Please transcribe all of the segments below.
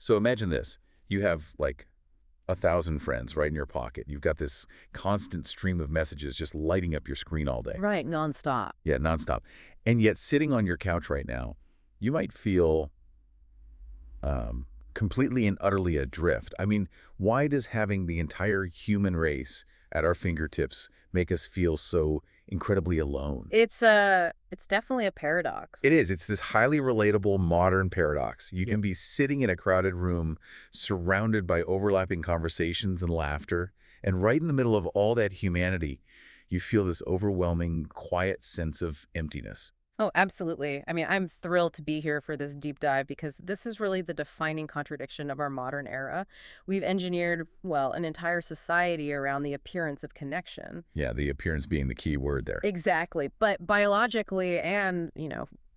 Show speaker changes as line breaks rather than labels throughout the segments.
So imagine this. You have like 1,000 friends right in your pocket. You've got this constant stream of messages just lighting up your screen all day.
Right, nonstop.
Yeah, nonstop. And yet sitting on your couch right now, you might feel completely and utterly adrift. I mean, why does having the entire human race at our fingertips make us feel so incredibly alone?
It's definitely a paradox.
It is. It's this highly relatable modern paradox. You
Yeah.
can be sitting in a crowded room surrounded by overlapping conversations and laughter, and right in the middle of all that humanity, you feel this overwhelming, quiet sense of emptiness.
Oh, absolutely. I mean, I'm thrilled to be here for this deep dive because this is really the defining contradiction of our modern era. We've engineered, well, an entire society around the appearance of connection.
Yeah, the appearance being the key word there.
Exactly. But biologically and,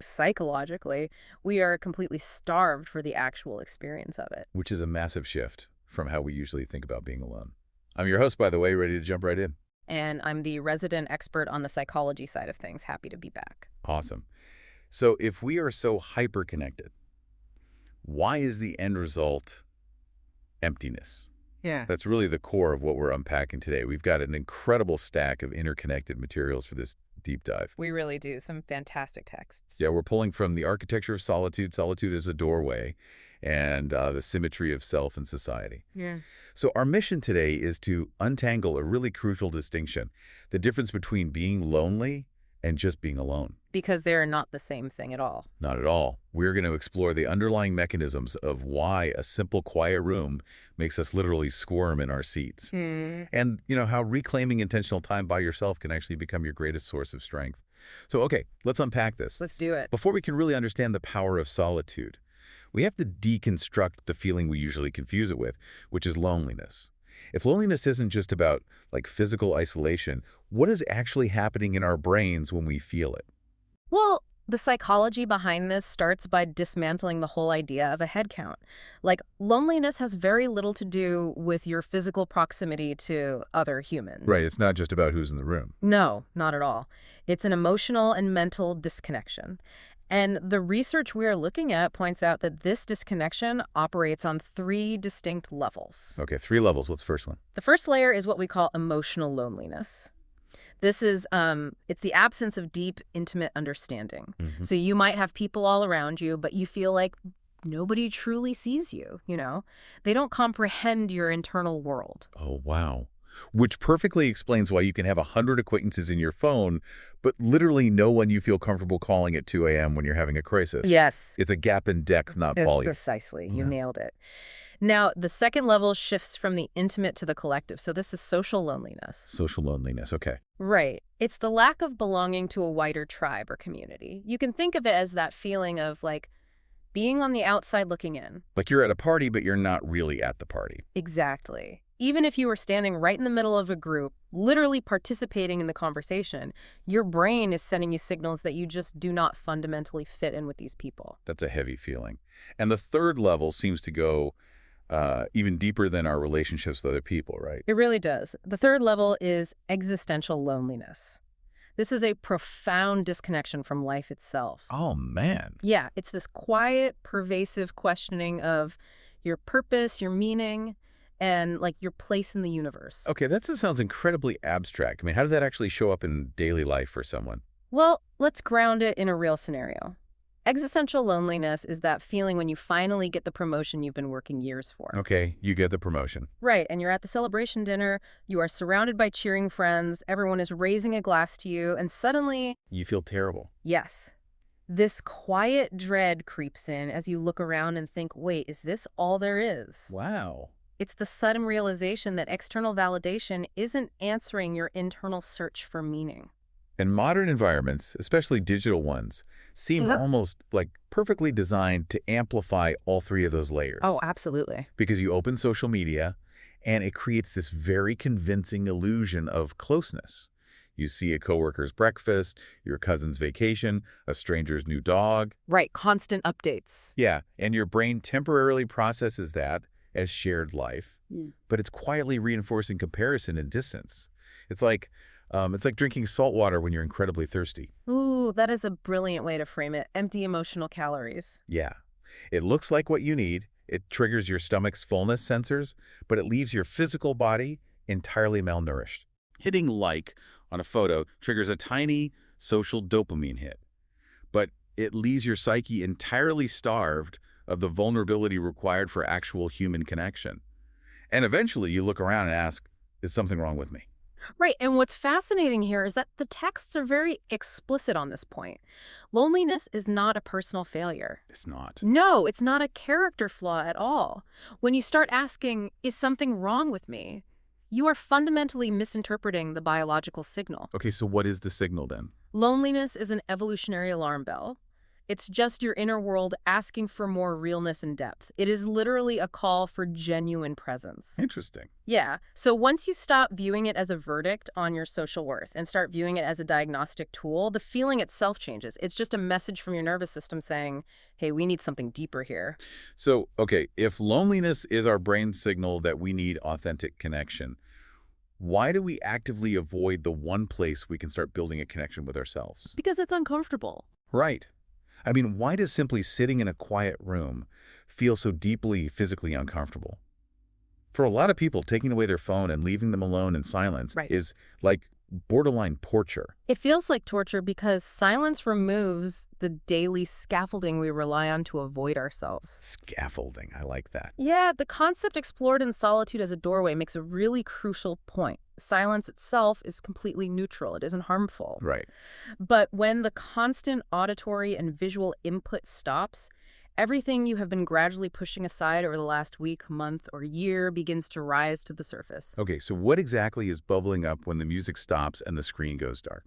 psychologically, we are completely starved for the actual experience of it.
Which is a massive shift from how we usually think about being alone. I'm your host, by the way, ready to jump right in.
And I'm the resident expert on the psychology side of things. Happy to be back.
Awesome. So if we are so hyper-connected, why is the end result emptiness?
Yeah.
That's really the core of what we're unpacking today. We've got an incredible stack of interconnected materials for this deep dive.
We really do. Some fantastic texts.
Yeah, we're pulling from the architecture of solitude. Solitude is a doorway, and the symmetry of self and society.
Yeah.
So our mission today is to untangle a really crucial distinction, the difference between being lonely and just being alone.
Because they're not the same thing at all.
Not at all. We're going to explore the underlying mechanisms of why a simple, quiet room makes us literally squirm in our seats. And, how reclaiming intentional time by yourself can actually become your greatest source of strength. So, okay, let's unpack this.
Let's do it.
Before we can really understand the power of solitude, we have to deconstruct the feeling we usually confuse it with, which is loneliness. If loneliness isn't just about, physical isolation, what is actually happening in our brains when we feel it?
Well, the psychology behind this starts by dismantling the whole idea of a head count. Loneliness has very little to do with your physical proximity to other humans.
Right, it's not just about who's in the room.
No, not at all. It's an emotional and mental disconnection. And the research we are looking at points out that this disconnection operates on 3 distinct levels.
Okay, 3 levels. What's the first one?
The first layer is what we call emotional loneliness. This is, it's the absence of deep, intimate understanding. So you might have people all around you, but you feel like nobody truly sees you, They don't comprehend your internal world.
Oh, wow. Which perfectly explains why you can have 100 acquaintances in your phone, but literally no one you feel comfortable calling at 2 a.m. when you're having a crisis.
Yes.
It's a gap in depth, not
Yes,
volume.
precisely. You nailed it. Now, the second level shifts from the intimate to the collective. So this is social loneliness.
Social loneliness, okay.
Right. It's the lack of belonging to a wider tribe or community. You can think of it as that feeling of, being on the outside looking in.
Like you're at a party, but you're not really at the party.
Exactly. Even if you were standing right in the middle of a group, literally participating in the conversation, your brain is sending you signals that you just do not fundamentally fit in with these people.
That's a heavy feeling. And the third level seems to go even deeper than our relationships with other people, right?
It really does. The third level is existential loneliness. This is a profound disconnection from life itself.
Oh, man.
Yeah, it's this quiet, pervasive questioning of your purpose, your meaning, and your place in the universe.
Okay, that just sounds incredibly abstract. I mean, how does that actually show up in daily life for someone?
Well, let's ground it in a real scenario. Existential loneliness is that feeling when you finally get the promotion you've been working years for.
Okay, you get the promotion.
Right, and you're at the celebration dinner, you are surrounded by cheering friends, everyone is raising a glass to you, and suddenly...
You feel terrible.
Yes. This quiet dread creeps in as you look around and think, wait, is this all there is?
Wow.
It's the sudden realization that external validation isn't answering your internal search for meaning.
And modern environments, especially digital ones, seem almost perfectly designed to amplify all 3 of those layers.
Oh, absolutely.
Because you open social media, and it creates this very convincing illusion of closeness. You see a coworker's breakfast, your cousin's vacation, a stranger's new dog.
Right, constant updates.
Yeah, and your brain temporarily processes that as shared life, but it's quietly reinforcing comparison and distance. It's like drinking salt water when you're incredibly thirsty.
Ooh, that is a brilliant way to frame it. Empty emotional calories.
Yeah. It looks like what you need. It triggers your stomach's fullness sensors, but it leaves your physical body entirely malnourished. Hitting like on a photo triggers a tiny social dopamine hit, but it leaves your psyche entirely starved of the vulnerability required for actual human connection. And eventually you look around and ask, is something wrong with me?
Right, and what's fascinating here is that the texts are very explicit on this point. Loneliness is not a personal failure.
It's not.
No, it's not a character flaw at all. When you start asking, is something wrong with me? You are fundamentally misinterpreting the biological signal.
Okay, so what is the signal then?
Loneliness is an evolutionary alarm bell. It's just your inner world asking for more realness and depth. It is literally a call for genuine presence.
Interesting.
Yeah. So once you stop viewing it as a verdict on your social worth and start viewing it as a diagnostic tool, the feeling itself changes. It's just a message from your nervous system saying, hey, we need something deeper here.
So, okay, if loneliness is our brain signal that we need authentic connection, why do we actively avoid the one place we can start building a connection with ourselves?
Because it's uncomfortable.
Right. I mean, why does simply sitting in a quiet room feel so deeply physically uncomfortable? For a lot of people, taking away their phone and leaving them alone in silence is like borderline torture.
It feels like torture because silence removes the daily scaffolding we rely on to avoid ourselves.
Scaffolding, I like that.
Yeah, the concept explored in Solitude as a doorway makes a really crucial point. Silence itself is completely neutral. It isn't harmful.
Right.
But when the constant auditory and visual input stops, everything you have been gradually pushing aside over the last week, month, or year begins to rise to the surface.
Okay, so what exactly is bubbling up when the music stops and the screen goes dark?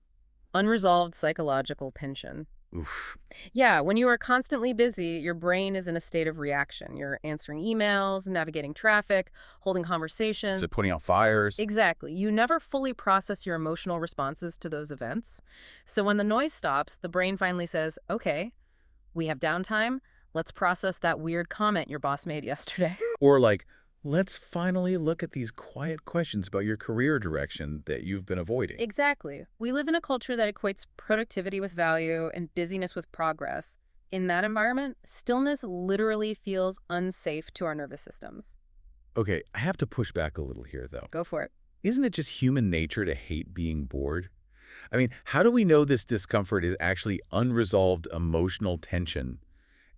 Unresolved psychological tension.
Oof.
Yeah, when you are constantly busy, your brain is in a state of reaction. You're answering emails, navigating traffic, holding conversations.
So putting out fires?
Exactly. You never fully process your emotional responses to those events. So when the noise stops, the brain finally says, okay, we have downtime. Let's process that weird comment your boss made yesterday.
Or like, let's finally look at these quiet questions about your career direction that you've been avoiding.
Exactly. We live in a culture that equates productivity with value and busyness with progress. In that environment, stillness literally feels unsafe to our nervous systems.
Okay, I have to push back a little here, though.
Go for it.
Isn't it just human nature to hate being bored? I mean, how do we know this discomfort is actually unresolved emotional tension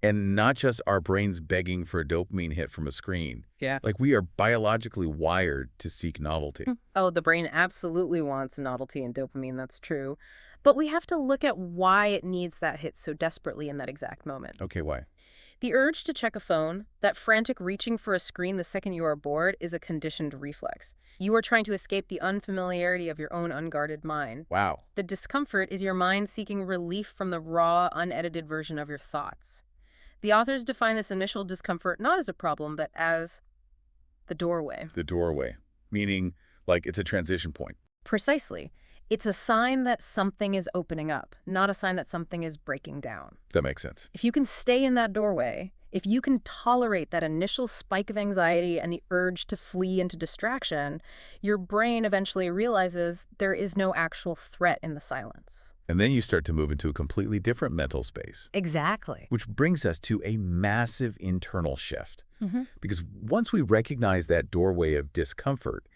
and not just our brains begging for a dopamine hit from a screen?
Yeah.
Like, we are biologically wired to seek novelty.
Oh, the brain absolutely wants novelty and dopamine, that's true. But we have to look at why it needs that hit so desperately in that exact moment.
Okay, why?
The urge to check a phone, that frantic reaching for a screen the second you are bored, is a conditioned reflex. You are trying to escape the unfamiliarity of your own unguarded mind.
Wow.
The discomfort is your mind seeking relief from the raw, unedited version of your thoughts. The authors define this initial discomfort not as a problem, but as the doorway.
The doorway, meaning like it's a transition point.
Precisely. It's a sign that something is opening up, not a sign that something is breaking down.
That makes sense.
If you can stay in that doorway, if you can tolerate that initial spike of anxiety and the urge to flee into distraction, your brain eventually realizes there is no actual threat in the silence.
And then you start to move into a completely different mental space.
Exactly.
Which brings us to a massive internal shift. Because once we recognize that doorway of discomfort,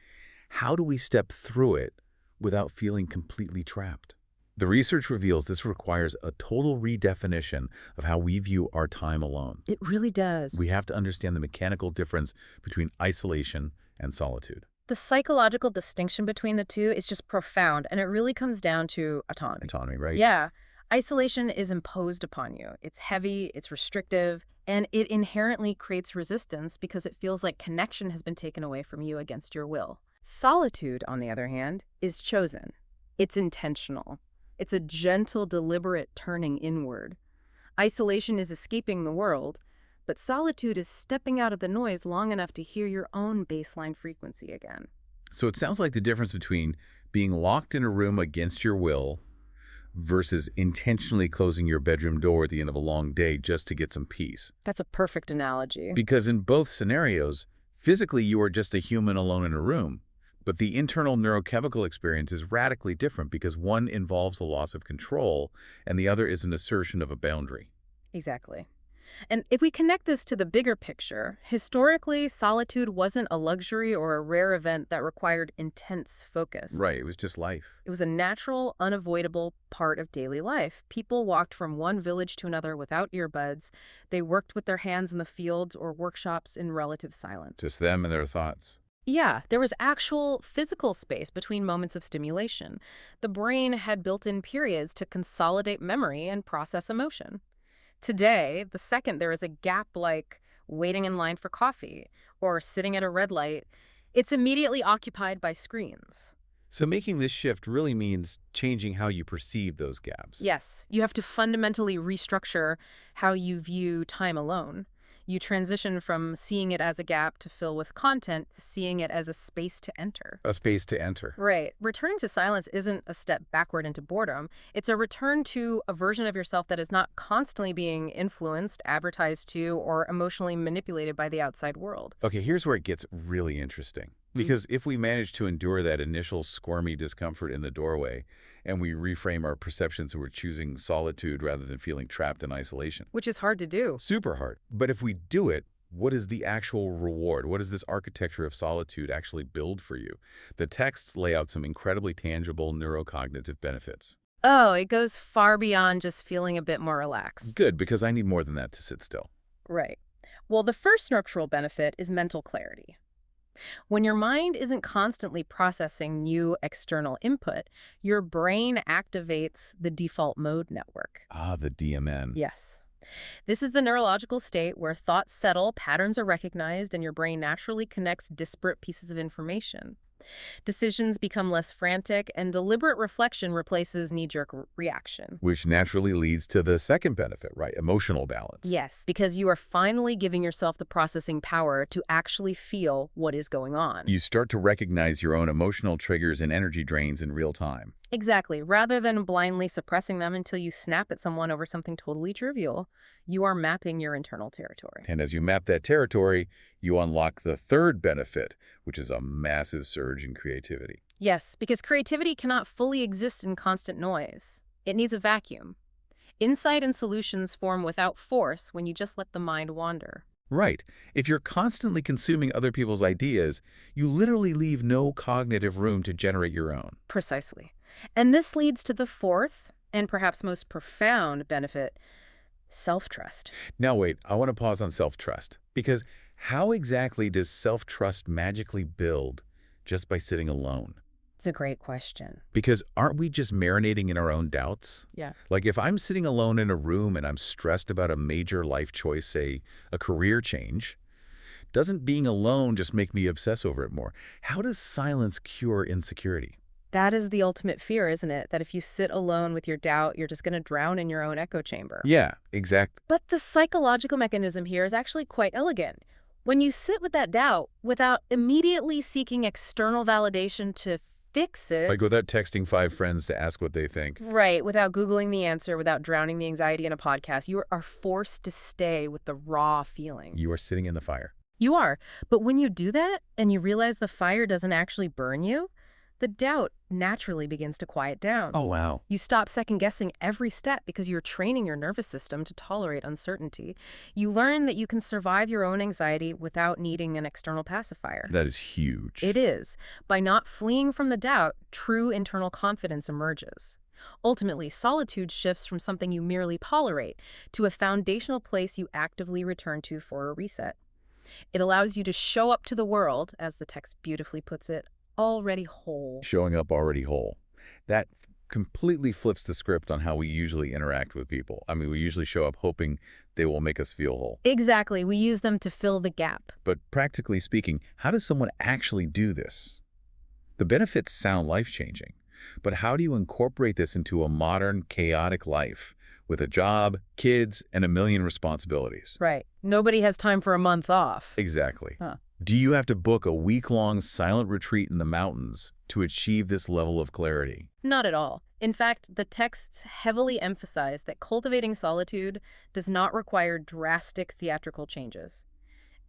how do we step through it without feeling completely trapped? The research reveals this requires a total redefinition of how we view our time alone.
It really does.
We have to understand the mechanical difference between isolation and solitude.
The psychological distinction between the two is just profound, and it really comes down to autonomy.
Autonomy, right?
Yeah. Isolation is imposed upon you. It's heavy, it's restrictive, and it inherently creates resistance because it feels like connection has been taken away from you against your will. Solitude, on the other hand, is chosen. It's intentional. It's a gentle, deliberate turning inward. Isolation is escaping the world, but solitude is stepping out of the noise long enough to hear your own baseline frequency again.
So it sounds like the difference between being locked in a room against your will versus intentionally closing your bedroom door at the end of a long day just to get some peace.
That's a perfect analogy.
Because in both scenarios, physically you are just a human alone in a room, but the internal neurochemical experience is radically different because one involves a loss of control and the other is an assertion of a boundary.
Exactly. And if we connect this to the bigger picture, historically, solitude wasn't a luxury or a rare event that required intense focus.
Right, it was just life.
It was a natural, unavoidable part of daily life. People walked from one village to another without earbuds. They worked with their hands in the fields or workshops in relative silence.
Just them and their thoughts.
Yeah, there was actual physical space between moments of stimulation. The brain had built-in periods to consolidate memory and process emotion. Today, the second there is a gap like waiting in line for coffee or sitting at a red light, it's immediately occupied by screens.
So making this shift really means changing how you perceive those gaps.
Yes, you have to fundamentally restructure how you view time alone. You transition from seeing it as a gap to fill with content to seeing it as a space to enter.
A space to enter.
Right. Returning to silence isn't a step backward into boredom. It's a return to a version of yourself that is not constantly being influenced, advertised to, or emotionally manipulated by the outside world.
Okay, here's where it gets really interesting. Because if we manage to endure that initial squirmy discomfort in the doorway, and we reframe our perceptions so we're choosing solitude rather than feeling trapped in isolation.
Which is hard to do.
Super hard. But if we do it, what is the actual reward? What does this architecture of solitude actually build for you? The texts lay out some incredibly tangible neurocognitive benefits.
Oh, it goes far beyond just feeling a bit more relaxed.
Good, because I need more than that to sit still.
Right. Well, the first structural benefit is mental clarity. When your mind isn't constantly processing new external input, your brain activates the default mode network.
Ah, the DMN.
Yes. This is the neurological state where thoughts settle, patterns are recognized, and your brain naturally connects disparate pieces of information. Decisions become less frantic, and deliberate reflection replaces knee-jerk reaction.
Which naturally leads to the second benefit, right? Emotional balance.
Yes, because you are finally giving yourself the processing power to actually feel what is going on.
You start to recognize your own emotional triggers and energy drains in real time.
Exactly. Rather than blindly suppressing them until you snap at someone over something totally trivial, you are mapping your internal territory.
And as you map that territory, you unlock the third benefit, which is a massive surge in creativity.
Yes, because creativity cannot fully exist in constant noise. It needs a vacuum. Insight and solutions form without force when you just let the mind wander.
Right. If you're constantly consuming other people's ideas, you literally leave no cognitive room to generate your own.
Precisely. And this leads to the fourth, and perhaps most profound benefit, self-trust.
Now wait, I want to pause on self-trust. Because how exactly does self-trust magically build just by sitting alone?
It's a great question.
Because aren't we just marinating in our own doubts?
Yeah.
Like if I'm sitting alone in a room and I'm stressed about a major life choice, say a career change, doesn't being alone just make me obsess over it more? How does silence cure insecurity?
That is the ultimate fear, isn't it? That if you sit alone with your doubt, you're just going to drown in your own echo chamber.
Yeah, exactly.
But the psychological mechanism here is actually quite elegant. When you sit with that doubt without immediately seeking external validation to fix it.
Like without texting 5 friends to ask what they think.
Right, without Googling the answer, without drowning the anxiety in a podcast, you are forced to stay with the raw feeling.
You are sitting in the fire.
You are. But when you do that and you realize the fire doesn't actually burn you, the doubt naturally begins to quiet down.
Oh, wow.
You stop second-guessing every step because you're training your nervous system to tolerate uncertainty. You learn that you can survive your own anxiety without needing an external pacifier.
That is huge.
It is. By not fleeing from the doubt, true internal confidence emerges. Ultimately, solitude shifts from something you merely tolerate to a foundational place you actively return to for a reset. It allows you to show up to the world, as the text beautifully puts it, already whole.
Showing up already whole. That completely flips the script on how we usually interact with people. I mean, we usually show up hoping they will make us feel whole.
Exactly. We use them to fill the gap.
But practically speaking, how does someone actually do this? The benefits sound life-changing, but how do you incorporate this into a modern, chaotic life with a job, kids, and a million responsibilities?
Right. Nobody has time for a month off.
Exactly.
Huh.
Do you have to book a week-long silent retreat in the mountains to achieve this level of clarity?
Not at all. In fact, the texts heavily emphasize that cultivating solitude does not require drastic theatrical changes.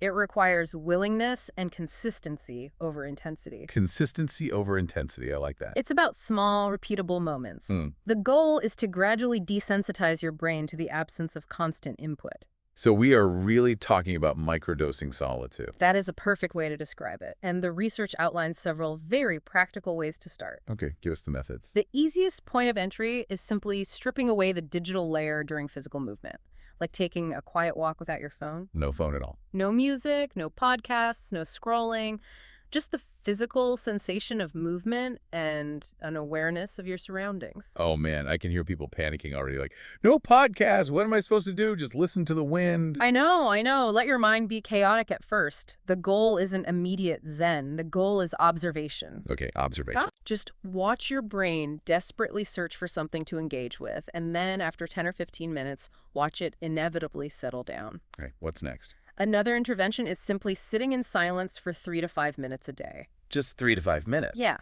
It requires willingness and consistency over intensity.
Consistency over intensity. I like that.
It's about small, repeatable moments. The goal is to gradually desensitize your brain to the absence of constant input.
So we are really talking about microdosing solitude.
That is a perfect way to describe it, and the research outlines several very practical ways to start.
Okay, give us the methods.
The easiest point of entry is simply stripping away the digital layer during physical movement, like taking a quiet walk without your phone.
No phone at all.
No music, no podcasts, no scrolling, just the physical sensation of movement and an awareness of your surroundings.
Oh man, I can hear people panicking already, like, no podcast, what am I supposed to do? Just listen to the wind?
I know. Let your mind be chaotic at first. The goal isn't immediate zen. The goal is observation.
Okay, observation.
Just watch your brain desperately search for something to engage with, and then after 10 or 15 minutes, watch it inevitably settle down.
Okay, what's next?
Another intervention is simply sitting in silence for 3 to 5 minutes a day.
Just 3 to 5 minutes?
Yeah.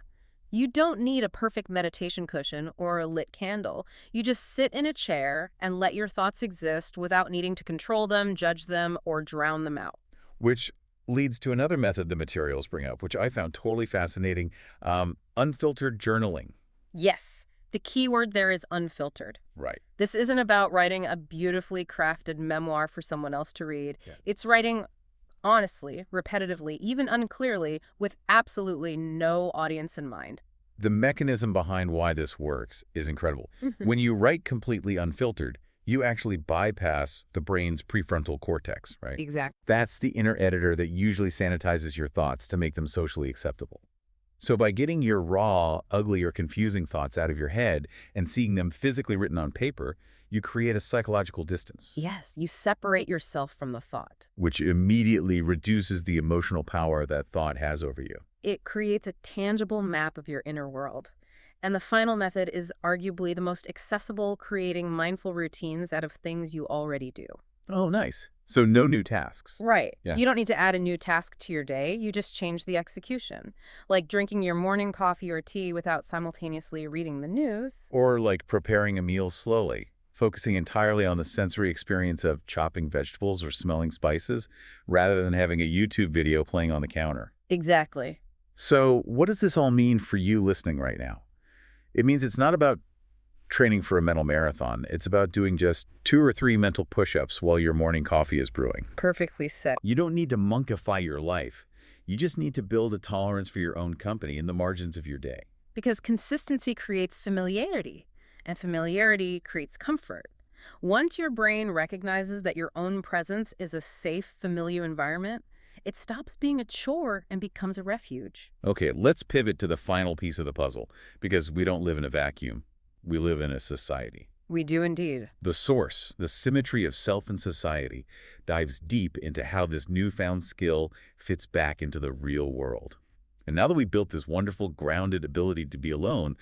You don't need a perfect meditation cushion or a lit candle. You just sit in a chair and let your thoughts exist without needing to control them, judge them, or drown them out.
Which leads to another method the materials bring up, which I found totally fascinating, unfiltered journaling.
Yes. The key word there is unfiltered.
Right.
This isn't about writing a beautifully crafted memoir for someone else to read.
Yeah.
It's writing honestly, repetitively, even unclearly, with absolutely no audience in mind.
The mechanism behind why this works is incredible. When you write completely unfiltered, you actually bypass the brain's prefrontal cortex, right?
Exactly.
That's the inner editor that usually sanitizes your thoughts to make them socially acceptable. So by getting your raw, ugly, or confusing thoughts out of your head and seeing them physically written on paper, you create a psychological distance.
Yes, you separate yourself from the thought.
Which immediately reduces the emotional power that thought has over you.
It creates a tangible map of your inner world. And the final method is arguably the most accessible, creating mindful routines out of things you already do.
Oh, nice. So no new tasks.
Right.
Yeah.
You don't need to add a new task to your day. You just change the execution. Like drinking your morning coffee or tea without simultaneously reading the news.
Or like preparing a meal slowly, focusing entirely on the sensory experience of chopping vegetables or smelling spices, rather than having a YouTube video playing on the counter.
Exactly.
So what does this all mean for you listening right now? It means it's not about training for a mental marathon. It's about doing just 2 or 3 mental push-ups while your morning coffee is brewing.
Perfectly said.
You don't need to monkify your life. You just need to build a tolerance for your own company in the margins of your day.
Because consistency creates familiarity, and familiarity creates comfort. Once your brain recognizes that your own presence is a safe, familiar environment, it stops being a chore and becomes a refuge.
Okay, let's pivot to the final piece of the puzzle, because we don't live in a vacuum. We live in a society.
We do indeed.
The source, the symmetry of self and society, dives deep into how this newfound skill fits back into the real world. And now that we've built this wonderful, grounded ability to be alone,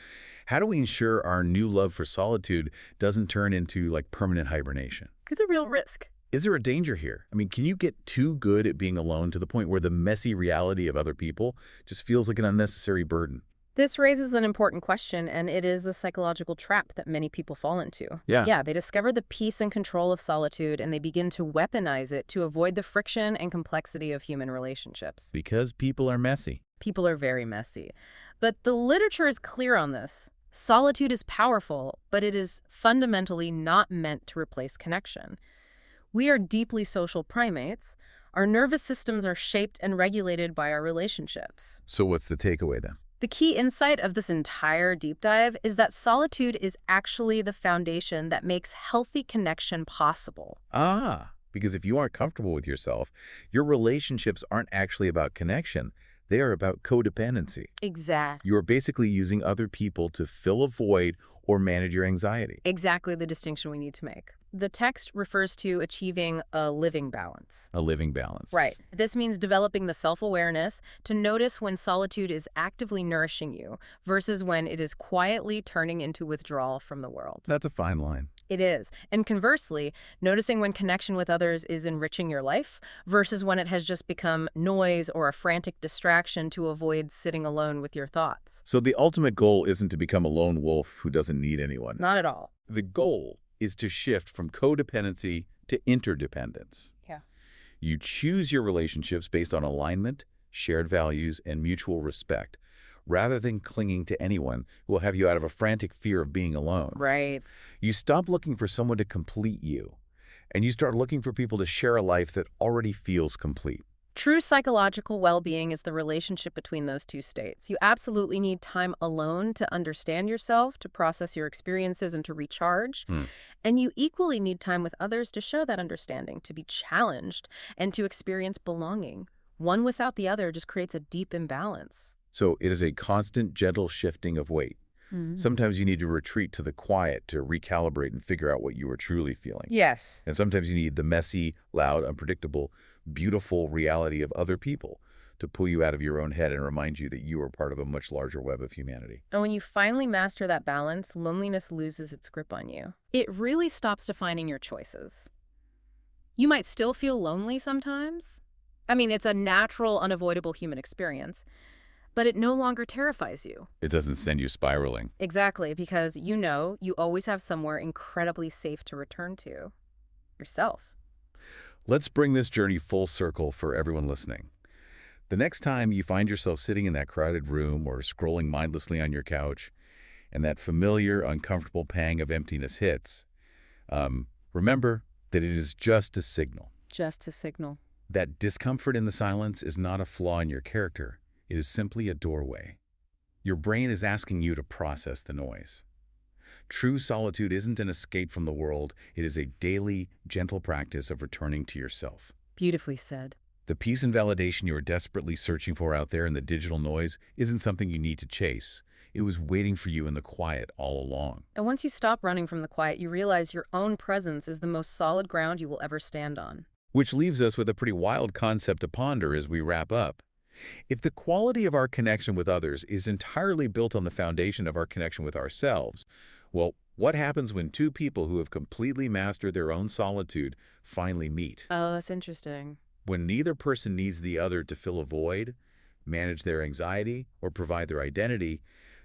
how do we ensure our new love for solitude doesn't turn into, like, permanent hibernation?
It's a real risk.
Is there a danger here? I mean, can you get too good at being alone to the point where the messy reality of other people just feels like an unnecessary burden?
This raises an important question, and it is a psychological trap that many people fall into.
Yeah.
They discover the peace and control of solitude, and they begin to weaponize it to avoid the friction and complexity of human relationships.
Because people are messy.
People are very messy. But the literature is clear on this. Solitude is powerful, but it is fundamentally not meant to replace connection. We are deeply social primates. Our nervous systems are shaped and regulated by our relationships.
So what's the takeaway then?
The key insight of this entire deep dive is that solitude is actually the foundation that makes healthy connection possible.
Because if you aren't comfortable with yourself, your relationships aren't actually about connection. They are about codependency.
Exactly.
You are basically using other people to fill a void or manage your anxiety.
Exactly the distinction we need to make. The text refers to achieving a living balance.
A living balance.
Right. This means developing the self-awareness to notice when solitude is actively nourishing you versus when it is quietly turning into withdrawal from the world.
That's a fine line.
It is. And conversely, noticing when connection with others is enriching your life versus when it has just become noise or a frantic distraction to avoid sitting alone with your thoughts.
So the ultimate goal isn't to become a lone wolf who doesn't need anyone.
Not at all.
The goal is to shift from codependency to interdependence.
Yeah.
You choose your relationships based on alignment, shared values, and mutual respect, rather than clinging to anyone who will have you out of a frantic fear of being alone.
Right.
You stop looking for someone to complete you, And you start looking for people to share a life that already feels complete.
True psychological well-being is the relationship between those two states. You absolutely need time alone to understand yourself, to process your experiences, and to recharge.
Hmm.
And you equally need time with others to show that understanding, to be challenged, and to experience belonging. One without the other just creates a deep imbalance.
So it is a constant, gentle shifting of weight. Sometimes you need to retreat to the quiet to recalibrate and figure out what you are truly feeling.
Yes.
And sometimes you need the messy, loud, unpredictable, beautiful reality of other people to pull you out of your own head and remind you that you are part of a much larger web of humanity.
And when you finally master that balance, loneliness loses its grip on you. It really stops defining your choices. You might still feel lonely sometimes. I mean, it's a natural, unavoidable human experience, but it no longer terrifies you.
It doesn't send you spiraling.
Exactly, because you know you always have somewhere incredibly safe to return to. Yourself.
Let's bring this journey full circle for everyone listening. The next time you find yourself sitting in that crowded room or scrolling mindlessly on your couch, and that familiar, uncomfortable pang of emptiness hits, remember that it is just a signal.
Just a signal.
That discomfort in the silence is not a flaw in your character. It is simply a doorway. Your brain is asking you to process the noise. True solitude isn't an escape from the world. It is a daily, gentle practice of returning to yourself.
Beautifully said.
The peace and validation you are desperately searching for out there in the digital noise isn't something you need to chase. It was waiting for you in the quiet all along.
And once you stop running from the quiet, you realize your own presence is the most solid ground you will ever stand on.
Which leaves us with a pretty wild concept to ponder as we wrap up. If the quality of our connection with others is entirely built on the foundation of our connection with ourselves, well, what happens when two people who have completely mastered their own solitude finally meet?
Oh, that's interesting.
When neither person needs the other to fill a void, manage their anxiety, or provide their identity,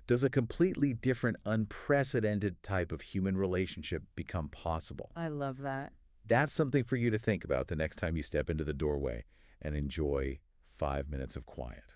does a completely different, unprecedented type of human relationship become possible?
I love that.
That's something for you to think about the next time you step into the doorway and enjoy 5 minutes of quiet.